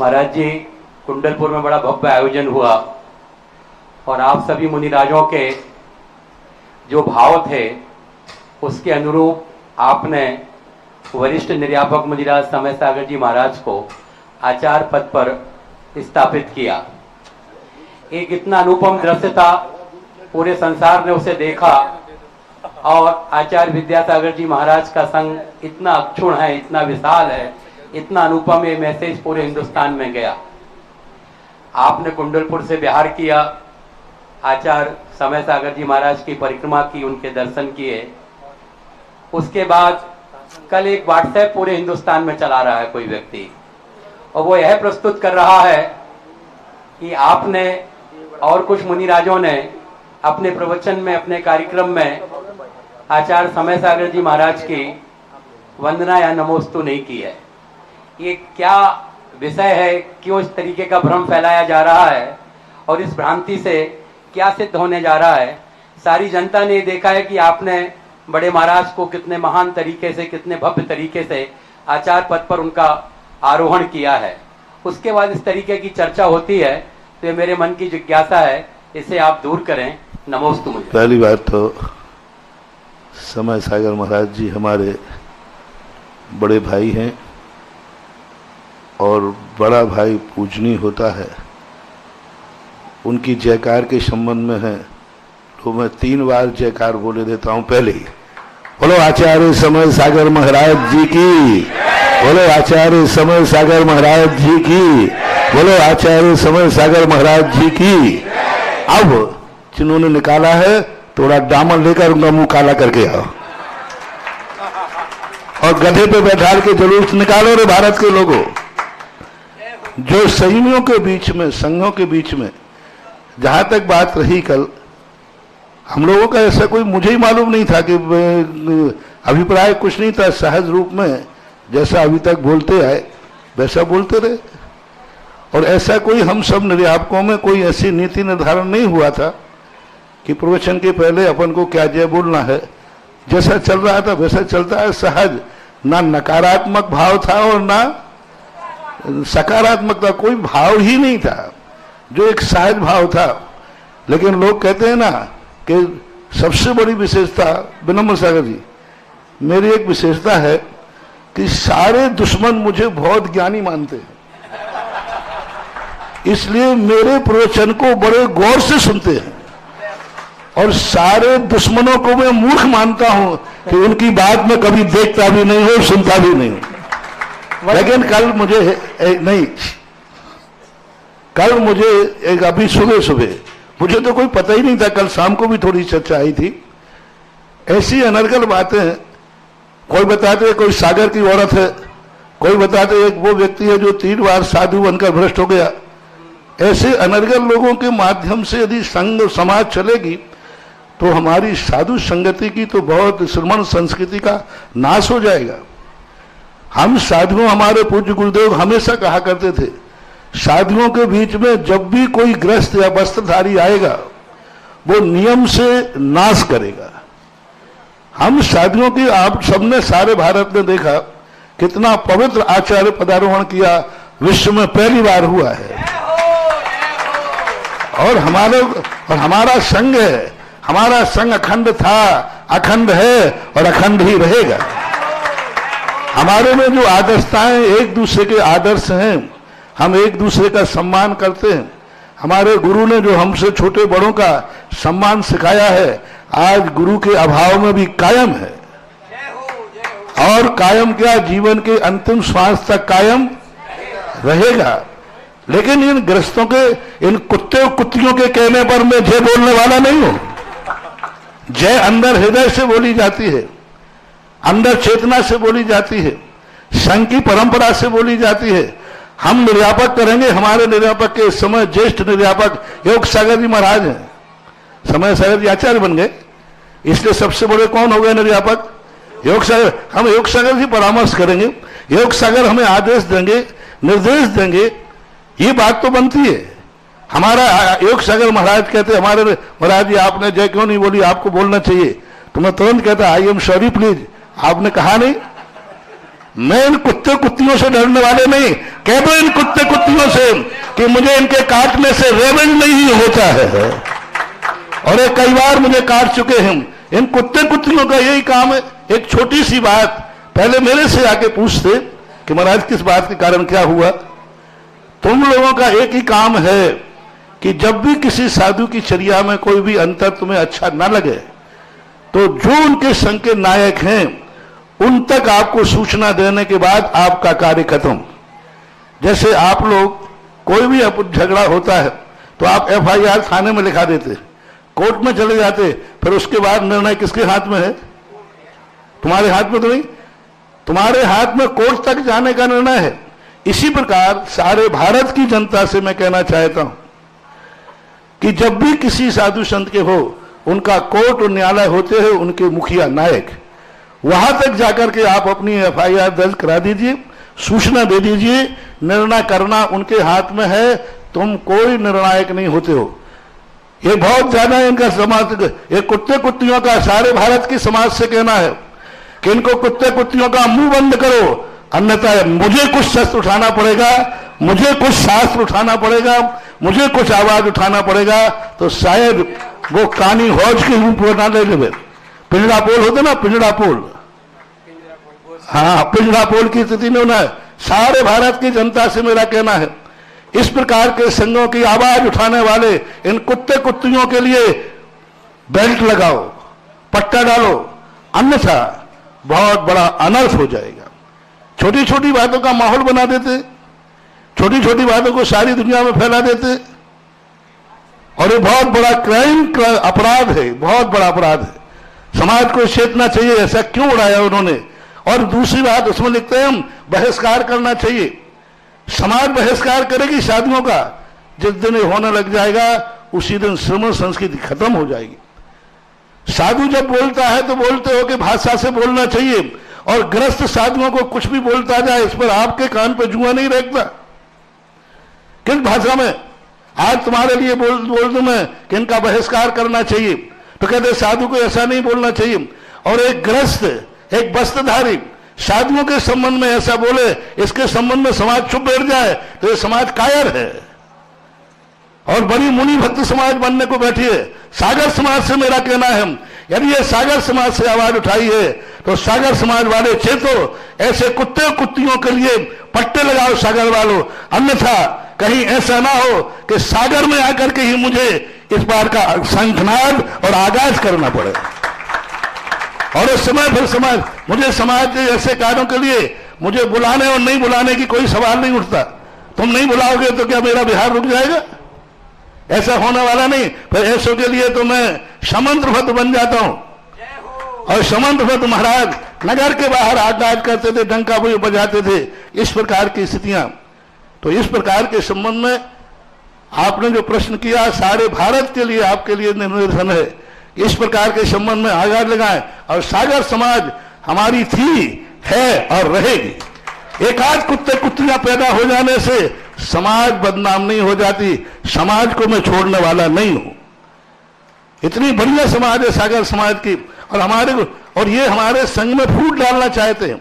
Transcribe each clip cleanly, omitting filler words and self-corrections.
महाराज जी, कुंडलपुर में बड़ा भव्य आयोजन हुआ और आप सभी मुनिराजों के जो भाव थे उसके अनुरूप आपने वरिष्ठ निर्यापक मुनिराज समय सागर जी महाराज को आचार्य पद पर स्थापित किया। एक इतना अनुपम दृश्य था, पूरे संसार ने उसे देखा और आचार्य विद्यासागर जी महाराज का संग इतना अक्षुण है, इतना विशाल है, इतना अनुपम, ये मैसेज पूरे हिंदुस्तान में गया। आपने कुंडलपुर से बिहार किया, आचार्य समय सागर जी महाराज की परिक्रमा की, उनके दर्शन किए। उसके बाद कल एक व्हाट्सएप पूरे हिंदुस्तान में चला रहा है कोई व्यक्ति, और वो यह प्रस्तुत कर रहा है कि आपने और कुछ मुनिराजों ने अपने प्रवचन में, अपने कार्यक्रम में आचार्य समय सागर जी महाराज की वंदना या नमोस्तु नहीं की है। ये क्या विषय है, क्यों इस तरीके का भ्रम फैलाया जा रहा है और इस भ्रांति से क्या सिद्ध होने जा रहा है? सारी जनता ने देखा है कि आपने बड़े महाराज को कितने महान तरीके से, कितने भव्य तरीके से आचार्य पद पर उनका आरोहण किया है। उसके बाद इस तरीके की चर्चा होती है तो ये मेरे मन की जिज्ञासा है, इसे आप दूर करें। नमोस्तु। मुझे पहली बात तो समय सागर महाराज जी हमारे बड़े भाई हैं और बड़ा भाई पूजनीय होता है। उनकी जयकार के संबंध में है तो मैं 3 बार जयकार बोले देता हूं। पहले ही बोलो आचार्य समय सागर महाराज जी की, बोलो आचार्य समय सागर महाराज जी की, बोलो आचार्य समय सागर महाराज जी की। अब जिन्होंने निकाला है थोड़ा दामन लेकर उनका मुंह काला करके आओ और गधे पे बैठा के जुलूस निकालो रे भारत के लोगों। जो संयमियों के बीच में, संघों के बीच में जहां तक बात रही कल, हम लोगों का ऐसा कोई, मुझे ही मालूम नहीं था कि अभिप्राय कुछ नहीं था, सहज रूप में जैसा अभी तक बोलते आए वैसा बोलते रहे। और ऐसा कोई हम सब निर्यापकों में कोई ऐसी नीति निर्धारण नहीं हुआ था कि प्रवचन के पहले अपन को क्या जय बोलना है। जैसा चल रहा था वैसा चलता है, सहज, ना नकारात्मक भाव था और ना सकारात्मक था, कोई भाव ही नहीं था, जो एक सहज भाव था। लेकिन लोग कहते हैं ना कि सबसे बड़ी विशेषता, विनम्र सागर जी, मेरी एक विशेषता है कि सारे दुश्मन मुझे बहुत ज्ञानी मानते हैं, इसलिए मेरे प्रवचन को बड़े गौर से सुनते हैं और सारे दुश्मनों को मैं मूर्ख मानता हूं कि उनकी बात में कभी देखता भी नहीं हूं, सुनता भी नहीं हूं। लेकिन कल मुझे एक अभी सुबह मुझे तो कोई पता ही नहीं था, कल शाम को भी थोड़ी चर्चा आई थी, ऐसी अनर्गल बातें। कोई बताते कोई सागर की औरत है, कोई बताते एक वो व्यक्ति है जो 3 बार साधु बनकर भ्रष्ट हो गया। ऐसे अनर्गल लोगों के माध्यम से यदि संघ समाज चलेगी तो हमारी साधु संगति की तो बहुत श्रमण संस्कृति का नाश हो जाएगा। हम साधुओं, हमारे पूज्य गुरुदेव हमेशा कहा करते थे, साधुओं के बीच में जब भी कोई ग्रस्त या वस्त्रधारी आएगा वो नियम से नाश करेगा। हम साधुओं की, आप सबने सारे भारत में देखा कितना पवित्र आचार्य पदारोहण किया, विश्व में पहली बार हुआ है। और हमारा संघ है, हमारा संघ अखंड था, अखंड है और अखंड ही रहेगा। हमारे में जो आदर्शताएं, एक दूसरे के आदर्श हैं, हम एक दूसरे का सम्मान करते हैं। हमारे गुरु ने जो हमसे छोटे बड़ों का सम्मान सिखाया है, आज गुरु के अभाव में भी कायम है। और कायम क्या, जीवन के अंतिम श्वास तक कायम रहेगा। लेकिन इन ग्रस्तों के, इन कुत्ते कुत्तियों के कहने पर मैं जय बोलने वाला नहीं हूं। जय अंदर हृदय से बोली जाती है, अंदर चेतना से बोली जाती है, संघ की परंपरा से बोली जाती है। हम निर्यापक करेंगे, हमारे निर्यापक के समय ज्येष्ठ निर्यापक योग सागर जी महाराज हैं। समय सागर जी आचार्य बन गए, इसलिए सबसे बड़े कौन हो गए निर्यापक? योग सागर। हम योग सागर जी परामर्श करेंगे, योग सागर हमें आदेश देंगे, निर्देश देंगे, ये बात तो बनती है। हमारा योग सागर महाराज कहते, हमारे महाराज जी आपने जय क्यों नहीं बोली, आपको बोलना चाहिए। तो मैं तुरंत कहता आई एम सॉरी प्लीज, आपने कहा नहीं। मैं इन कुत्ते कुत्तियों से डरने वाले नहीं, कह दो इन कुत्ते कुत्तियों से कि मुझे इनके काटने से रेवेंज नहीं होता है, और ये कई बार मुझे काट चुके हैं। इन कुत्ते कुत्तियों का यही काम है। एक छोटी सी बात पहले मेरे से आके पूछते कि महाराज किस बात के कारण क्या हुआ। तुम लोगों का एक ही काम है कि जब भी किसी साधु की चर्या में कोई भी अंतर तुम्हें अच्छा ना लगे तो जो उनके संघ के नायक हैं उन तक आपको सूचना देने के बाद आपका कार्य खत्म। जैसे आप लोग कोई भी झगड़ा होता है तो आप FIR थाने में लिखा देते, कोर्ट में चले जाते, फिर उसके बाद निर्णय किसके हाथ में है? तुम्हारे हाथ में तो नहीं, तुम्हारे हाथ में कोर्ट तक जाने का निर्णय है। इसी प्रकार सारे भारत की जनता से मैं कहना चाहता हूं कि जब भी किसी साधु संत के हो उनका कोर्ट और न्यायालय होते हैं उनके मुखिया नायक, वहां तक जाकर के आप अपनी FIR दर्ज करा दीजिए, सूचना दे दीजिए। निर्णय करना उनके हाथ में है, तुम कोई निर्णायक नहीं होते हो। ये बहुत ज्यादा इनका समाज, ये कुत्ते कुत्तियों का सारे भारत की समाज से कहना है कि इनको कुत्ते कुत्तियों का मुंह बंद करो, अन्यथा मुझे कुछ शस्त्र उठाना पड़ेगा, मुझे कुछ शास्त्र उठाना पड़ेगा, मुझे कुछ आवाज उठाना पड़ेगा, तो शायद वो कानी हौज के रूप बना ले लेवे। पिंजड़ा पोल होते ना, पिंजड़ा पोल, हाँ पिंजड़ा पोल की स्थिति में होना है। सारे भारत की जनता से मेरा कहना है इस प्रकार के संघों की आवाज उठाने वाले इन कुत्ते कुत्तियों के लिए बेल्ट लगाओ, पट्टा डालो, अन्यथा बहुत बड़ा अनर्थ हो जाएगा। छोटी छोटी बातों का माहौल बना देते, छोटी छोटी बातों को सारी दुनिया में फैला देते, और ये बहुत बड़ा क्राइम अपराध है, बहुत बड़ा अपराध है। समाज को चेतना चाहिए, ऐसा क्यों उड़ाया उन्होंने। और दूसरी बात उसमें लिखते हैं हम बहिष्कार करना चाहिए। समाज बहिष्कार करेगी शादियों का, जिस दिन ये होने लग जाएगा उसी दिन श्रमण संस्कृति खत्म हो जाएगी। साधु जब बोलता है तो बोलते हो कि भाषा से बोलना चाहिए, और ग्रस्त साधुओं को कुछ भी बोलता जाए इस पर आपके कान पे जुआ नहीं रहता। किस भाषा में आज तुम्हारे लिए बोल दूं मैं कि इनका बहिष्कार करना चाहिए, तो कहते साधु को ऐसा नहीं बोलना चाहिए। और एक ग्रस्त, एक वस्त्रधारी साधुओं के संबंध में ऐसा बोले, इसके संबंध में समाज चुप बैठ जाए तो ये समाज कायर है और बड़ी मुनि भक्त समाज बनने को बैठी है। सागर समाज से मेरा कहना है, यदि ये सागर समाज से आवाज उठाई है तो सागर समाज वाले चेतो, ऐसे कुत्ते कुत्तियों के लिए पट्टे लगाओ सागर वालों, अन्यथा कहीं ऐसा ना हो कि सागर में आकर के ही मुझे इस बार का शंखनाद और आगाज करना पड़े। और उस समय फिर समाज के ऐसे कार्यों के लिए मुझे बुलाने और नहीं बुलाने की कोई सवाल नहीं उठता। तुम नहीं बुलाओगे तो क्या मेरा बिहार रुक जाएगा? ऐसा होने वाला नहीं। फिर ऐसों के लिए तो मैं समंत्र भद्र बन जाता हूं। और समंत्र भद्र महाराज नगर के बाहर आगाज करते थे, डंका बजाते थे, इस प्रकार की स्थितियां। तो इस प्रकार के संबंध में आपने जो प्रश्न किया सारे भारत के लिए आपके लिए निवेदन है, इस प्रकार के संबंध में आगाज लगाएं। और सागर समाज हमारी थी, है और रहेगी। एक आध कुत्ते कुत्तियां पैदा हो जाने से समाज बदनाम नहीं हो जाती। समाज को मैं छोड़ने वाला नहीं हूं। इतनी बढ़िया समाज है सागर समाज की, और ये हमारे संघ में फूट डालना चाहते हैं।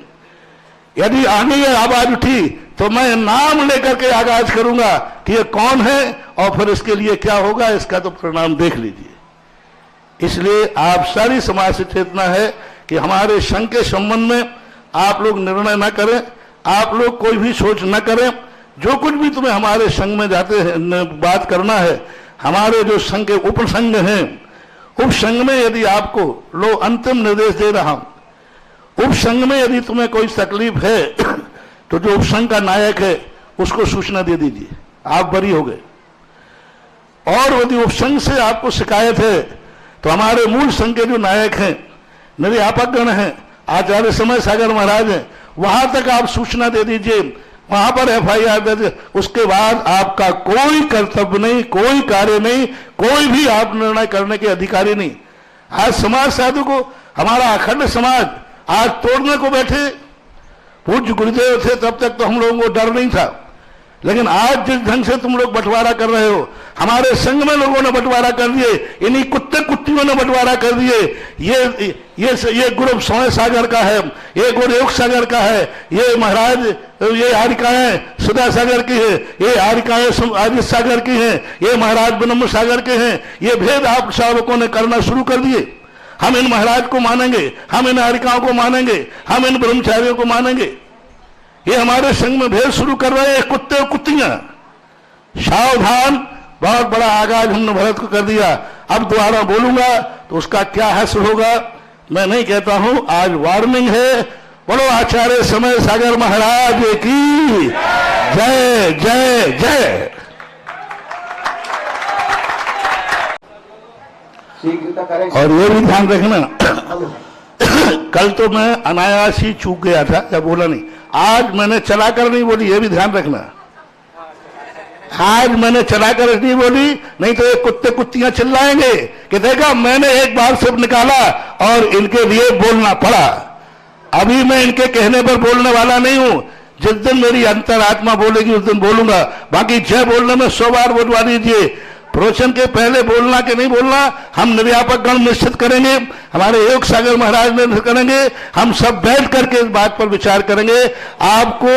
यदि आगे ये आवाज उठी तो मैं नाम लेकर के आगाज करूंगा कि ये कौन है और फिर इसके लिए क्या होगा, इसका तो परिणाम देख लीजिए। इसलिए आप सारी समाज से चेतना है कि हमारे संघ के संबंध में आप लोग निर्णय न करें, आप लोग कोई भी सोच न करें। जो कुछ भी तुम्हें हमारे संघ में जाते हैं बात करना है, हमारे जो संघ के उप संघ हैं, उप संघ में यदि आपको लो अंतिम निर्देश दे रहा हूं, उप संघ में यदि तुम्हें कोई तकलीफ है तो जो उप संघ का नायक है उसको सूचना दे दीजिए, आप बरी हो गए। और यदि उप संघ से आपको शिकायत है तो हमारे मूल संघ के जो नायक हैं, निर्यापकगण हैं, आचार्य समय सागर महाराज हैं, वहां तक आप सूचना दे दीजिए, वहां पर FIR दर्ज। उसके बाद आपका कोई कर्तव्य नहीं, कोई कार्य नहीं, कोई भी आप निर्णय करने के अधिकारी नहीं। आज समाज साधु को हमारा अखंड समाज आज तोड़ने को बैठे। पूज्य गुरुदेव थे तब तक तो हम लोगों को डर नहीं था, लेकिन आज जिस ढंग से तुम लोग बंटवारा कर रहे हो, हमारे संघ में लोगों ने बंटवारा कर दिए, इन्हीं कुत्ते कुत्तियों ने बंटवारा कर दिए। ये ग्रुप समय सागर का है, ये गुरयोग सागर का है, ये महाराज ये हारिकाएं सुधा सागर की है, ये हारिकाएं आदित्य सागर की हैं, ये महाराज ब्रह्म सागर के हैं। ये भेद आप श्रावकों ने करना शुरू कर दिए। हम इन महाराज को मानेंगे, हम इन हारिकाओं को मानेंगे, हम इन ब्रह्मचारियों को मानेंगे। ये हमारे संग में भेद शुरू कर रहे हैं कुत्ते और कुत्तियां। सावधान, बहुत बड़ा आगाज हमने भरत को कर दिया। अब दोबारा बोलूंगा तो उसका क्या हश्र होगा मैं नहीं कहता हूं। आज वार्निंग है। बोलो आचार्य समय सागर महाराज की जय जय जय। और ये भी ध्यान रखना, कल तो मैं अनायास ही चूक गया था या बोला नहीं, आज मैंने चलाकर नहीं बोली, ये भी ध्यान रखना। आज मैंने चलाकर नहीं बोली, नहीं तो ये कुत्ते कुत्तियां चिल्लाएंगे कि देखा मैंने एक बार सिर्फ निकाला और इनके लिए बोलना पड़ा। अभी मैं इनके कहने पर बोलने वाला नहीं हूं। जिस दिन मेरी अंतरात्मा बोलेगी उस दिन बोलूंगा। बाकी जय बोलने में 100 बार बोलवा दीजिए। प्रवचन के पहले बोलना कि नहीं बोलना हम निर्व्यापक गण निश्चित करेंगे, हमारे योग सागर महाराज निर्णय करेंगे। हम सब बैठ करके इस बात पर विचार करेंगे। आपको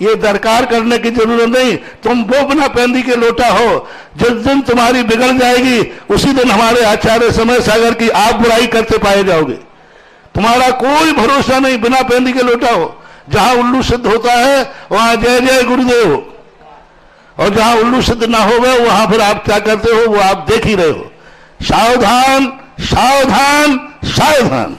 ये दरकार करने की जरूरत नहीं। तुम वो बिना पेंदी के लोटा हो। जिस दिन तुम्हारी बिगड़ जाएगी उसी दिन हमारे आचार्य समय सागर की आप बुराई करते पाए जाओगे। तुम्हारा कोई भरोसा नहीं, बिना पेंदी के लोटा हो। जहां उल्लू सिद्ध होता है वहां जय जय गुरुदेव, और जहां उल्लू सिद्ध ना हो गए वहां फिर आप क्या करते हो वो आप देख ही रहे हो। सावधान सावधान सावधान।